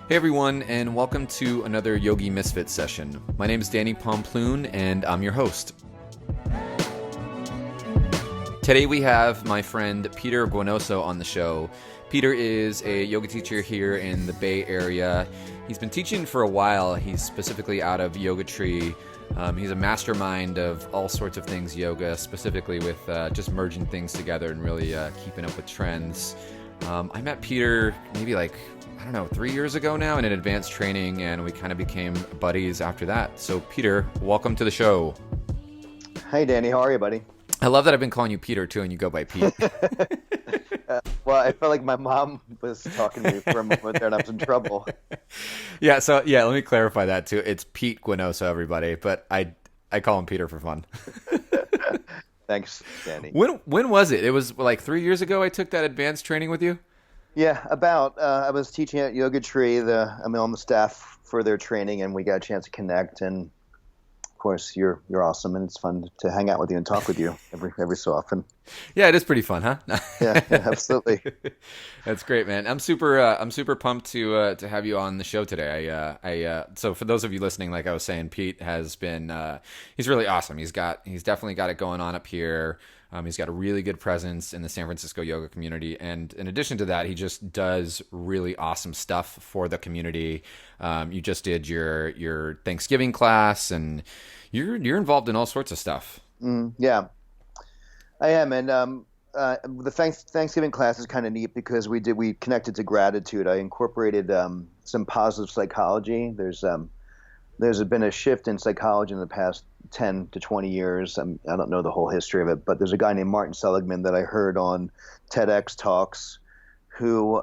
Hey everyone, and welcome to another Yogi Misfit session. My name is Danny Pomploon, and I'm your host. Today we have my friend Peter Guinosso on the show. Peter is a yoga teacher here in the Bay Area. He's been teaching for a while. He's specifically out of Yoga Tree. He's a mastermind of all sorts of things yoga, specifically with just merging things together and really keeping up with trends. I met Peter maybe 3 years ago now in an advanced training, and we kind of became buddies after that. So Peter, welcome to the show. Hey Danny, how are you, buddy? I love that I've been calling you Peter too, and you go by Pete. Well, I felt like my mom was talking to me for a moment there, and I was in trouble. Yeah, let me clarify that too. It's Pete Guinosso, everybody, but I call him Peter for fun. Thanks, Danny. When was it? It was like 3 years ago I took that advanced training with you? Yeah, I was teaching at Yoga Tree. I'm on the staff for their training, and we got a chance to connect. And of course, you're awesome, and it's fun to hang out with you and talk with you every so often. Yeah, it is pretty fun, huh? Yeah, absolutely. That's great, man. I'm super pumped to have you on the show today. So for those of you listening, like I was saying, Pete has been he's really awesome. He's definitely got it going on up here. He's got a really good presence in the San Francisco yoga community, and in addition to that, he just does really awesome stuff for the community. You just did your Thanksgiving class, and you're involved in all sorts of stuff. Yeah, I am, and the Thanksgiving class is kind of neat because we connected to gratitude. I incorporated some positive psychology. There's been a shift in psychology in the past 10 to 20 years. I don't know the whole history of it, but there's a guy named Martin Seligman that I heard on TEDx talks who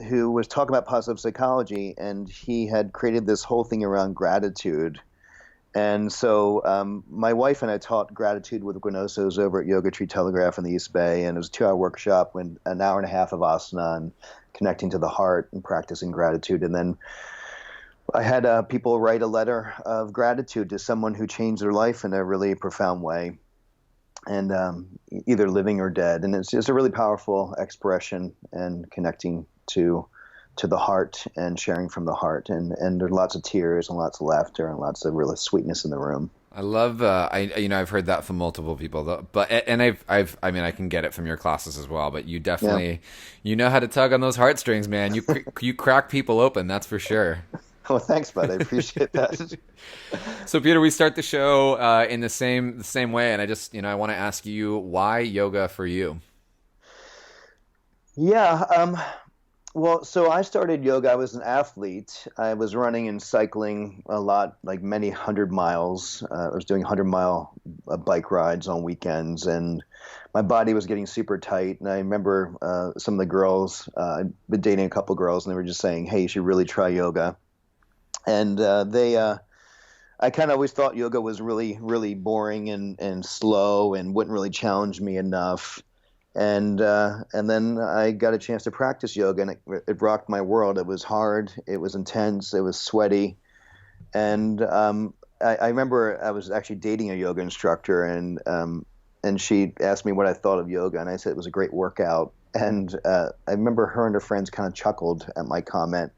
was talking about positive psychology, and he had created this whole thing around gratitude. And so my wife and I taught gratitude with Guinossos over at Yoga Tree Telegraph in the East Bay, and it was a 2-hour workshop with an hour and a half of asana and connecting to the heart and practicing gratitude. And then I had people write a letter of gratitude to someone who changed their life in a really profound way, and either living or dead. And it's just a really powerful expression and connecting to the heart and sharing from the heart. And there are lots of tears and lots of laughter and lots of real sweetness in the room. I love I've heard that from multiple people though, but I can get it from your classes as well, but you definitely you know how to tug on those heartstrings, man. You crack people open, that's for sure. Oh, thanks, bud. I appreciate that. So, Peter, we start the show in the same way, and I want to ask you, why yoga for you? Yeah. Well, so I started yoga. I was an athlete. I was running and cycling a lot, like many 100 miles. I was doing 100-mile bike rides on weekends, and my body was getting super tight. And I remember some of the girls, I'd been dating a couple girls, and they were just saying, hey, you should really try yoga. And I kind of always thought yoga was really, really boring and slow and wouldn't really challenge me enough. And then I got a chance to practice yoga, and it rocked my world. It was hard. It was intense. It was sweaty. And I remember I was actually dating a yoga instructor, and she asked me what I thought of yoga, and I said it was a great workout. And I remember her and her friends kind of chuckled at my comment.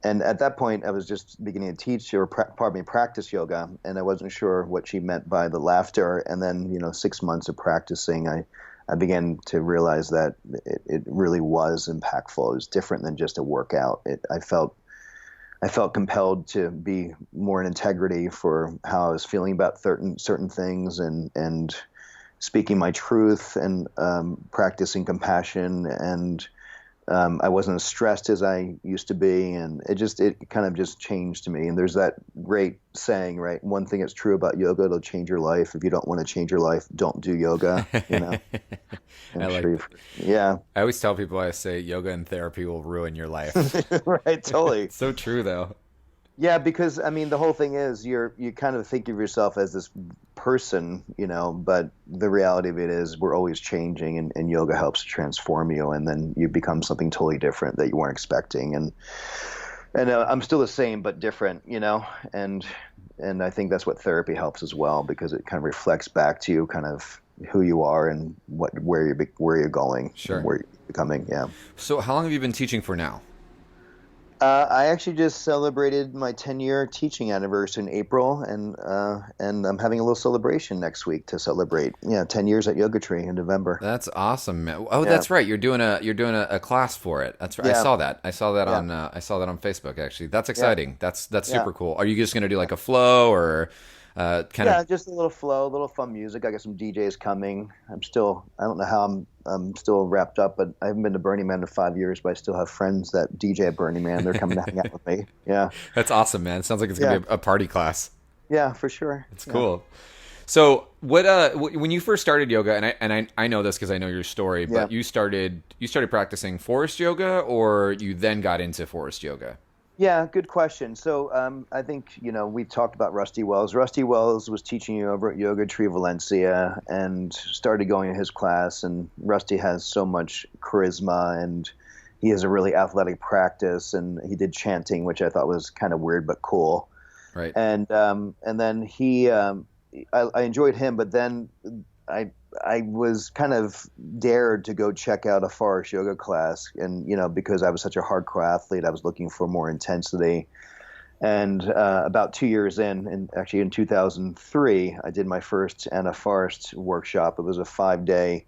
And at that point, I was just beginning to teach practice yoga, and I wasn't sure what she meant by the laughter. And then, 6 months of practicing, I began to realize that it really was impactful. It was different than just a workout. I felt compelled to be more in integrity for how I was feeling about certain things, and speaking my truth, and practicing compassion, and I wasn't as stressed as I used to be, and it kind of just changed me. And there's that great saying, right? One thing that's true about yoga, it'll change your life. If you don't want to change your life, don't do yoga. Yeah. I always tell people, I say yoga and therapy will ruin your life. Right, totally. It's so true, though. Yeah, because the whole thing is you kind of think of yourself as this person, but the reality of it is we're always changing, and yoga helps to transform you, and then you become something totally different that you weren't expecting. And I'm still the same but different, and I think that's what therapy helps as well, because it kind of reflects back to you kind of who you are and where you're going and Sure. where you're becoming. Yeah. So how long have you been teaching for now? I actually just celebrated my 10-year teaching anniversary in April, and I'm having a little celebration next week to celebrate. Yeah, 10 years at Yoga Tree in November. That's awesome, man. Oh, Yeah, that's right. You're doing a class for it. That's right. I yeah, saw that. yeah, I saw that on Facebook actually. That's yeah, exciting. That's yeah. super cool. Are you just gonna do like a flow or kind of Yeah, just a little flow, a little fun music. I got some DJs coming. I don't know how I'm still wrapped up, but I haven't been to Burning Man in 5 years, but I still have friends that DJ at Burning Man. They're coming to hang out with me. Yeah, That's awesome, man. It sounds like it's gonna yeah, be a party class. yeah, for sure. It's Yeah, cool. So what when you first started yoga, and I know this because I know your story, yeah. but you started practicing forest yoga, or you then got into forest yoga? Yeah, good question. So I think, we talked about Rusty Wells. Rusty Wells was teaching you over at Yoga Tree Valencia and started going to his class. And Rusty has so much charisma and he has a really athletic practice. And he did chanting, which I thought was kind of weird but cool. Right. And then I enjoyed him, but then I I was kind of dared to go check out a forest yoga class, and because I was such a hardcore athlete, I was looking for more intensity. And about 2 years in, and actually in 2003, I did my first Anna Forest workshop. It was a 3-day,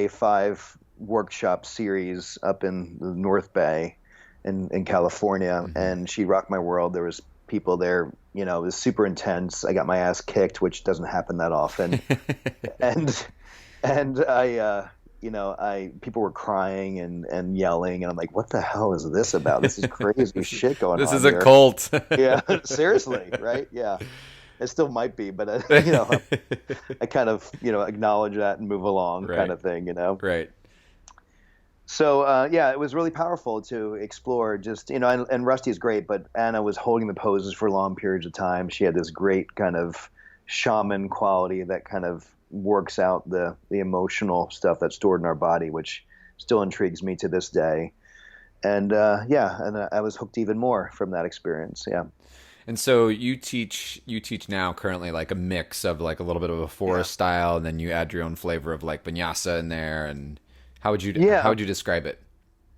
5 workshop series up in the North Bay in California. Mm-hmm. And she rocked my world. There was people there, it was super intense. I got my ass kicked, which doesn't happen that often. and people were crying and yelling, and I'm like, what the hell is this about? This is crazy shit going This on is a here. cult. Yeah, seriously, right? Yeah, it still might be, but I kind of acknowledge that and move along, kind Right. of thing. Right. So yeah, it was really powerful to explore. Just and Rusty is great, but Anna was holding the poses for long periods of time. She had this great kind of shaman quality that kind of works out the emotional stuff that's stored in our body, which still intrigues me to this day. And I was hooked even more from that experience. Yeah, And so you teach now currently like a mix of like a little bit of a yeah, forest style, and then you add your own flavor of like vinyasa in there. And how yeah, would you describe it?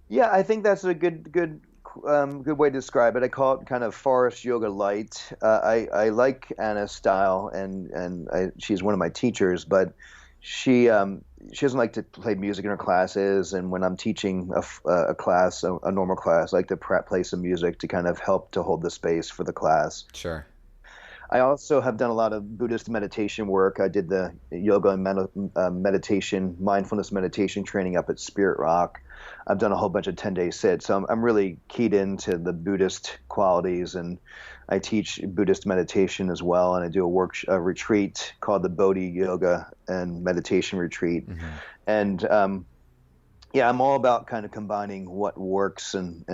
yeah. I think that's a good way to describe it. I call it kind of forest yoga light. I like Anna's style, and she's one of my teachers, but she doesn't like to play music in her classes. And when I'm teaching a class, a normal class, I like to play some music to kind of help to hold the space for the class. Sure. I also have done a lot of Buddhist meditation work. I did the yoga and meditation, mindfulness meditation training up at Spirit Rock. I've done a whole bunch of 10-day sits. So I'm really keyed into the Buddhist qualities, and I teach Buddhist meditation as well. And I do a retreat called the Bodhi Yoga and Meditation Retreat. Mm-hmm. And yeah, I'm all about kind of combining what works and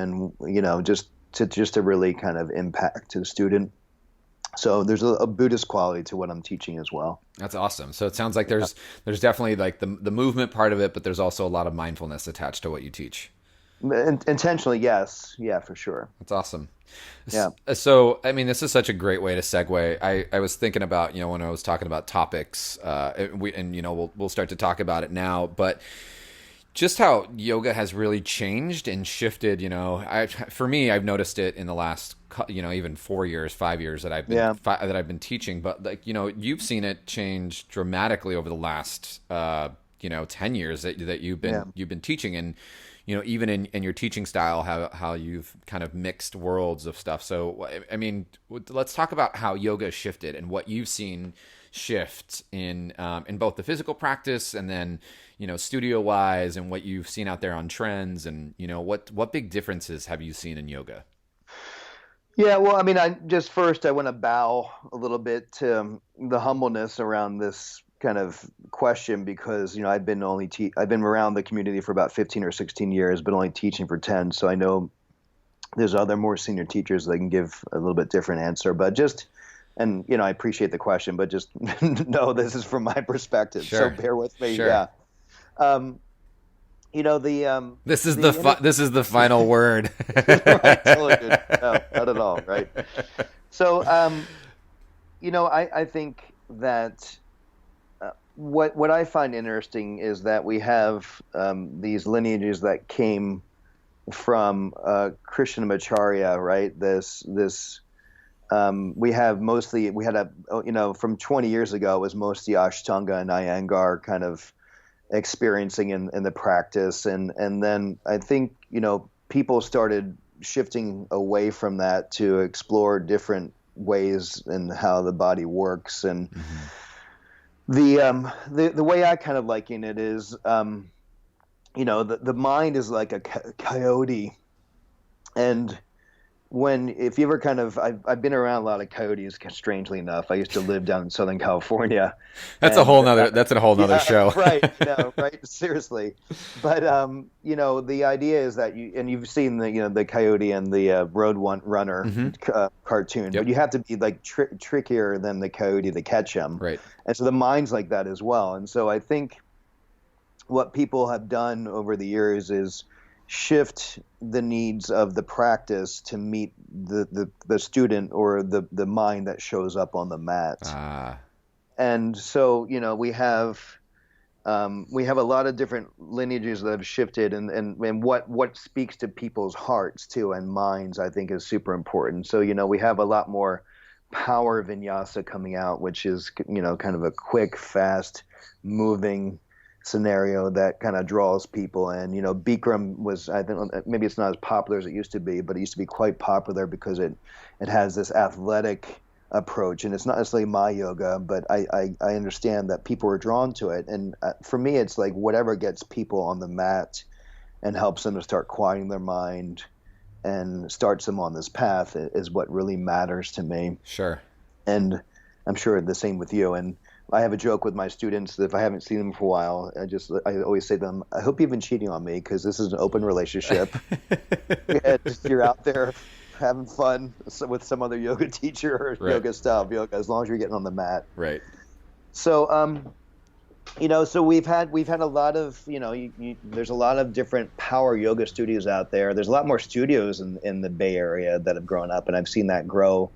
just to really kind of impact the student. So there's a Buddhist quality to what I'm teaching as well. That's awesome. So it sounds like there's definitely like the movement part of it, but there's also a lot of mindfulness attached to what you teach. Intentionally, yes. Yeah, for sure. That's awesome. Yeah. So, I mean, this is such a great way to segue. I was thinking about, when I was talking about topics, we'll start to talk about it now, but just how yoga has really changed and shifted. For me, I've noticed it in the last, even 4 years, 5 years that Yeah. that I've been teaching, but like, you've seen it change dramatically over the last, 10 years that Yeah. you've been teaching. And, even in your teaching style, how you've kind of mixed worlds of stuff. So, I mean, let's talk about how yoga shifted and what you've seen shift in both the physical practice and then, studio wise, and what you've seen out there on trends, and, what big differences have you seen in yoga? Yeah, well, I mean, I want to bow a little bit to the humbleness around this kind of question, because I've been around the community for about 15 or 16 years, but only teaching for 10. So I know there's other more senior teachers that can give a little bit different answer. But I appreciate the question, but just know this is from my perspective. Sure. So bear with me. Sure. Yeah. The This is this is the final word. right, totally good. No, not at all. Right. So, I think that what I find interesting is that we have these lineages that came from Krishnamacharya, right? We had from 20 years ago, it was mostly Ashtanga and Iyengar kind of experiencing in the practice, and then I think people started shifting away from that to explore different ways and how the body works. And the way I kind of liken it is, the mind is like a coyote, and if you ever I've been around a lot of coyotes, strangely enough. I used to live down in Southern California. That's a whole nother show. Right. Right. Seriously. But, the idea is that you've seen the coyote and the runner cartoon, Yep. but you have to be like trickier than the coyote to catch him. Right. And so the mind's like that as well. And so I think what people have done over the years is shift the needs of the practice to meet the student or the mind that shows up on the mat. And so we have a lot of different lineages that have shifted, and what speaks to people's hearts too and minds, I think, is super important. So we have a lot more power vinyasa coming out, which is kind of a quick, fast moving scenario that kind of draws people. And Bikram was, I think, maybe it's not as popular as it used to be, but it used to be quite popular because it has this athletic approach, and it's not necessarily my yoga, but I understand that people are drawn to it. And for me, it's like whatever gets people on the mat and helps them to start quieting their mind and starts them on this path is what really matters to me. Sure. And I'm sure the same with you. And I have a joke with my students that if I haven't seen them for a while, I always say to them, I hope you've been cheating on me, because this is an open relationship. You're out there having fun with some other yoga teacher or yoga style yoga, as long as you're getting on the mat. Right. So, so we've had a lot of, there's a lot of different power yoga studios out there. There's a lot more studios in the Bay Area that have grown up, and I've seen that grow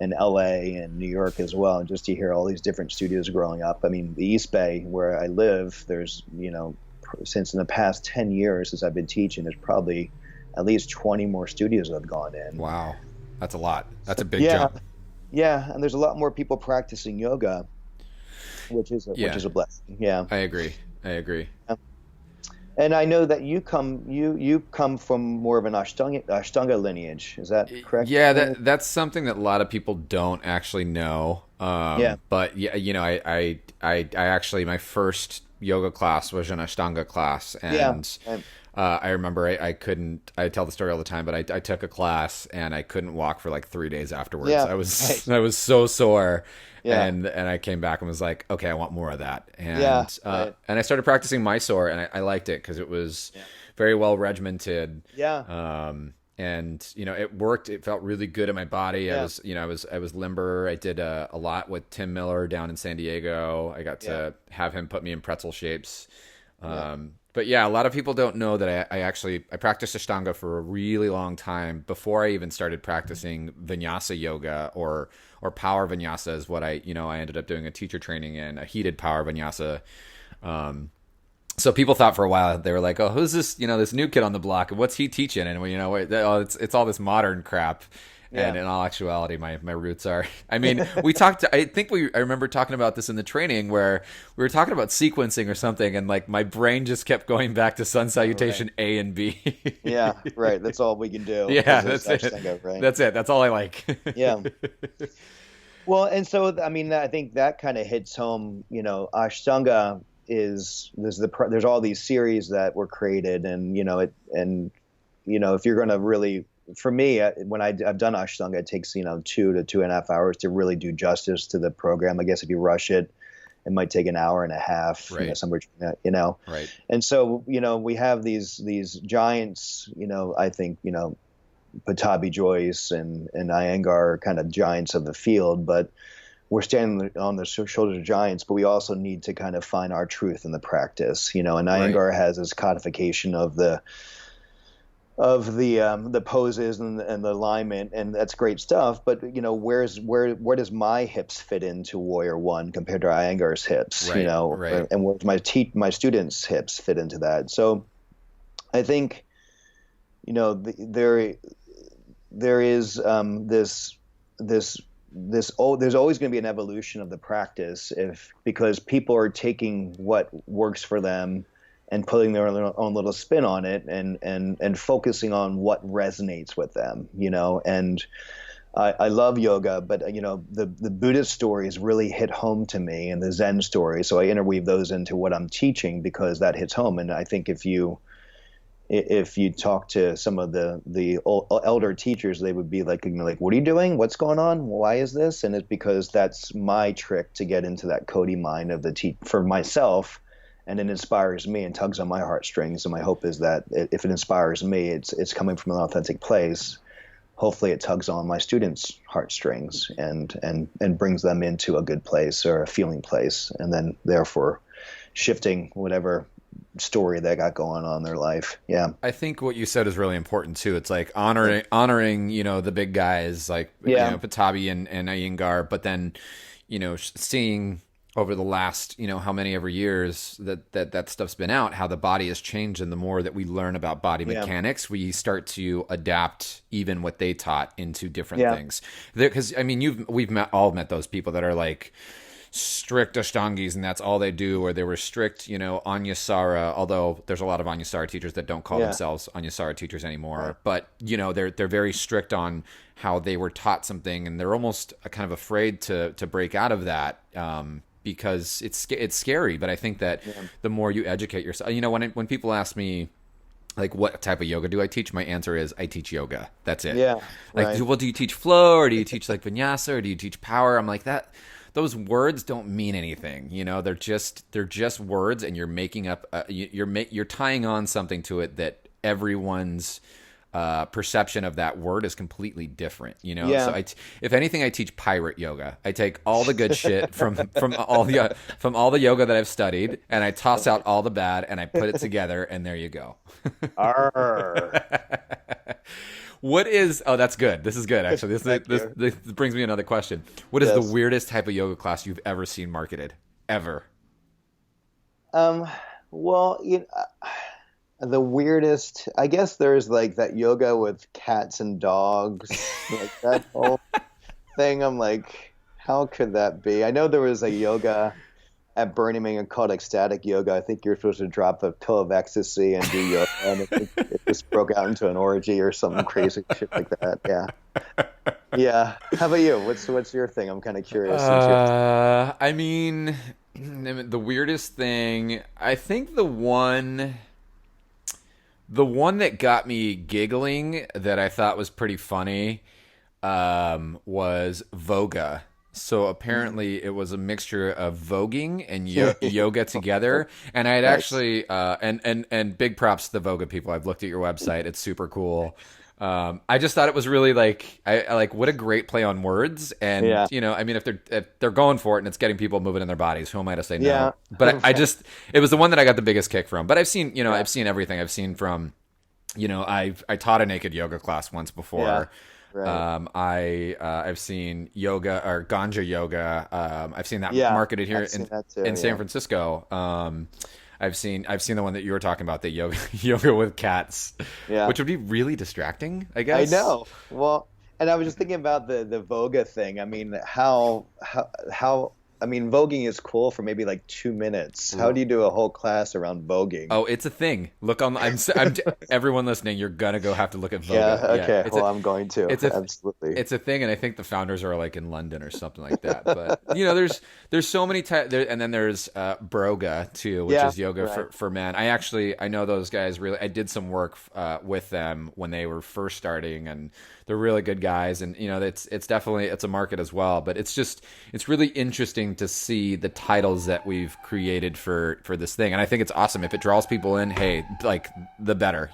in LA and New York as well. And just to hear all these different studios growing up. I mean, the East Bay, where I live, there's, since in the past 10 years since I've been teaching, there's probably at least 20 more studios that have gone in. Wow. That's a lot. That's a big jump. Yeah. And there's a lot more people practicing yoga, which is a blessing. Yeah. I agree. And I know that you come from more of an Ashtanga lineage. Is that correct? Yeah, that's something that a lot of people don't actually know. But yeah, I actually, my first yoga class was an Ashtanga class, and I remember I tell the story all the time, but I took a class and I couldn't walk for like 3 days afterwards. Yeah. I was so sore. Yeah. And I came back and was like, okay, I want more of that. And and I started practicing Mysore, and I liked it because it was very well regimented. Yeah. And it worked. It felt really good in my body. Yeah. I was limber. I did a lot with Tim Miller down in San Diego. I got to have him put me in pretzel shapes. But yeah, a lot of people don't know that I practiced Ashtanga for a really long time before I even started practicing Vinyasa yoga or power Vinyasa is what I ended up doing a teacher training in, a heated power Vinyasa. So people thought for a while, they were like, oh, who's this, this new kid on the block? What's he teaching? And it's all this modern crap. Yeah. And in all actuality, my roots are, I mean, I remember talking about this in the training where we were talking about sequencing or something, and like my brain just kept going back to sun salutation A and B. Yeah, right. That's all we can do. Yeah, that's it. Right? That's it. That's all I like. Yeah. Well, and so, I mean, I think that kind of hits home, Ashtanga there's all these series that were created, and, if you're going to really, for me, when I've done Ashtanga, it takes 2 to 2.5 hours to really do justice to the program. I guess if you rush it, it might take an hour and a half. Right. Somewhere, Right. And so we have these giants. I think Patabi Joyce and Iyengar are kind of giants of the field, but we're standing on the shoulders of giants. But we also need to kind of find our truth in the practice. And Iyengar has this codification of the poses and the alignment, and that's great stuff. But where does my hips fit into Warrior One compared to Iyengar's hips? Right, right. And where does my students' hips fit into that? So I think there is there's always going to be an evolution of the practice because people are taking what works for them and putting their own little spin on it and focusing on what resonates with them, and I love yoga, but the Buddhist stories really hit home to me, and the Zen stories, so I interweave those into what I'm teaching because that hits home. And I think if you talk to some of the elder teachers, they would be like, what are you doing? What's going on? Why is this? And it's because that's my trick to get into that Cody mind of for myself, and it inspires me and tugs on my heartstrings. And my hope is that if it inspires me, it's coming from an authentic place. Hopefully, it tugs on my students' heartstrings and brings them into a good place or a feeling place, and then therefore shifting whatever story they got going on in their life. Yeah. I think what you said is really important too. It's like honoring, the big guys like, Patabi and Iyengar, but then, seeing over the last, how many ever years that stuff's been out, how the body has changed. And the more that we learn about body mechanics, we start to adapt even what they taught into different things. Because we've all met those people that are like, strict Ashtangis, and that's all they do, or they were strict, Anyasara, although there's a lot of Anyasara teachers that don't call themselves Anyasara teachers anymore. Right. But, they're very strict on how they were taught something, and they're almost kind of afraid to break out of that because it's scary. But I think that the more you educate yourself, when people ask me, like, what type of yoga do I teach? My answer is I teach yoga. That's it. Yeah. Like, well, do you teach flow, or do you teach like vinyasa, or do you teach power? I'm like that. Those words don't mean anything, they're just words, and you're making up, you're tying on something to it that everyone's perception of that word is completely different, Yeah. So if anything, I teach pirate yoga. I take all the good shit from all the yoga that I've studied, and I toss out all the bad, and I put it together, and there you go. Arr. What is? Oh, that's good. This is good, actually. This brings me another question. What is the weirdest type of yoga class you've ever seen marketed? Ever? Well, the weirdest, I guess there's like that yoga with cats and dogs, like that whole thing. I'm like, how could that be? I know there was a yoga at Burning Man called ecstatic yoga. I think you're supposed to drop a pill of ecstasy and do yoga, and it just broke out into an orgy or something crazy shit like that. Yeah, yeah. How about you? What's your thing? I'm kind of curious. The weirdest thing, I think the one that got me giggling that I thought was pretty funny was Voga. So apparently it was a mixture of voguing and yoga together. And I had actually and big props to the Voga people. I've looked at your website. It's super cool. I just thought it was really like what a great play on words. And if they're going for it and it's getting people moving in their bodies, who am I to say no? Yeah. But it was the one that I got the biggest kick from. But I've seen I've seen everything. I've seen from I taught a naked yoga class once before. Yeah. Right. I've seen yoga or ganja yoga. I've seen that marketed here in San Francisco. I've seen the one that you were talking about, the yoga with cats, which would be really distracting, I guess. I know. Well, and I was just thinking about the Voga thing. I mean, how voguing is cool for maybe like 2 minutes. How do you do a whole class around voguing? Oh, it's a thing. Look on. Everyone listening, you're gonna go have to look at Voga. Yeah. Okay. I'm going to. Absolutely. It's a thing, and I think the founders are like in London or something like that. But there's so many types, and then there's Broga too, which is yoga for men. I know those guys really. I did some work with them when they were first starting, and they're really good guys. And it's definitely a market as well. But it's really interesting to see the titles that we've created for this thing, and I think it's awesome. If it draws people in, hey, like the better,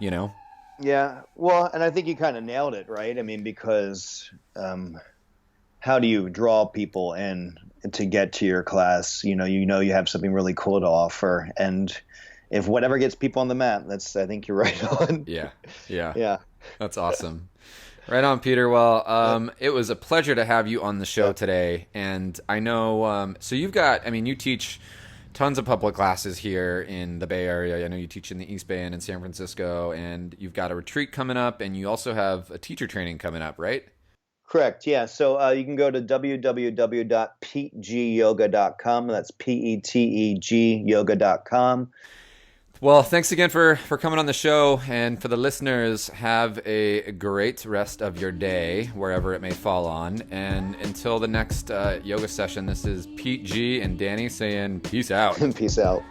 Yeah, well, and I think you kind of nailed it, right? I mean, because how do you draw people in to get to your class? You have something really cool to offer, and if whatever gets people on the mat, I think you're right on. Yeah. Yeah. Yeah. That's awesome. Right on, Peter. Well, it was a pleasure to have you on the show today. And I know, so you teach tons of public classes here in the Bay Area. I know you teach in the East Bay and in San Francisco, and you've got a retreat coming up, and you also have a teacher training coming up, right? Correct. Yeah. So you can go to www.petegyoga.com. That's PETEG yoga.com. Well, thanks again for coming on the show. And for the listeners, have a great rest of your day, wherever it may fall on. And until the next yoga session, this is Pete G and Danny saying peace out. Peace out.